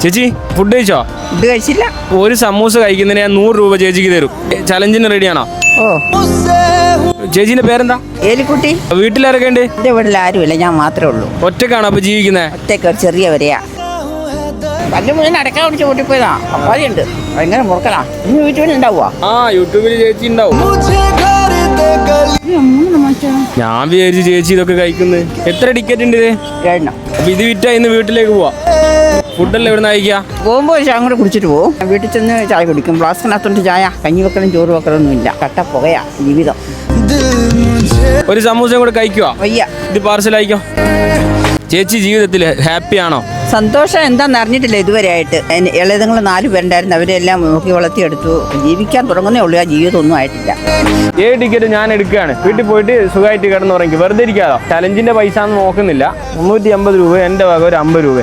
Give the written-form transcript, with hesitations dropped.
ചേച്ചി ഫുഡ് കഴിച്ചോ? ഇത് കഴിച്ചില്ല. ഒരു സമൂസ കഴിക്കുന്നതിന് ഞാൻ 100 രൂപ ചേച്ചിക്ക് തരും. ചലഞ്ചിന് റെഡിയാണോ? ഓ, ചേച്ചിന്റെ പേരെന്താ? ഏലിക്കുട്ടി. വീട്ടിലാരൊക്കെ ഉണ്ട്? എൻ്റെ വീട്ടിൽ ആരുമില്ല, ഞാൻ മാത്രമേ ഉള്ളൂ. ഒറ്റക്കാണോ അപ്പൊ ജീവിക്കുന്നത്? ഒറ്റയ്ക്ക് ഒരു ചെറിയ വരെയാ. പല്ല് മുഴുവൻ അടക്കാൻ പിടിച്ച് കൂട്ടിപ്പോയതാ. അപ്പാതിയുണ്ട്, ഭയങ്കര മുറുക്കലാ. ഇന്ന് വീട്ടിൽ ഉണ്ടാവുക. യൂട്യൂബിൽ ചേച്ചി ഉണ്ടാവും. ഞാൻ വിചാരിച്ചു ചേച്ചി ഇതൊക്കെ കഴിക്കുന്നത്. എത്ര ടിക്കറ്റ് ഉണ്ട് ഇത്? എണ്ണം. അപ്പൊ ഇത് വിറ്റാ ഇന്ന് വീട്ടിലേക്ക് പോവാ. ഫുഡല്ലേ ഇവിടെ നിന്ന് കഴിക്കുക? പോകുമ്പോൾ ചായ കൂടെ കുടിച്ചിട്ട് പോകും. വീട്ടിൽ ചെന്ന് ചായ കുടിക്കും. ഫ്ലാസ്കിനകത്തോണ്ട് ചായ. കഞ്ഞി വെക്കലും ചോറ് വെക്കലൊന്നും ഇല്ല. കട്ട പുകയാ ജീവിതം. ഒരു സമൂസയും കൂടെ കഴിക്കുക. വയ്യ. ഇത് പാർസൽ അയക്കോ. ചേച്ചി ജീവിതത്തിൽ ഹാപ്പി ആണോ? സന്തോഷം എന്താണെന്ന് അറിഞ്ഞിട്ടില്ല ഇതുവരെ ആയിട്ട്. ഇളയതുങ്ങൾ 4 പേരുണ്ടായിരുന്നു, അവരെല്ലാം നോക്കി വളർത്തിയെടുത്തു. ജീവിക്കാൻ തുടങ്ങുന്നേ ഉള്ളൂ. ആ ജീവിതം ഒന്നും ആയിട്ടില്ല. 7 ടിക്കറ്റ് ഞാൻ എടുക്കുകയാണ്. വീട്ടിൽ പോയിട്ട് സുഖമായിട്ട് കിടന്നുറങ്ങി. വെറുതെ ഇരിക്കാതോ. ചലഞ്ചിന്റെ പൈസ ഒന്നും നോക്കുന്നില്ല. 350 രൂപ എൻ്റെ വക, ഒരു 50 രൂപ.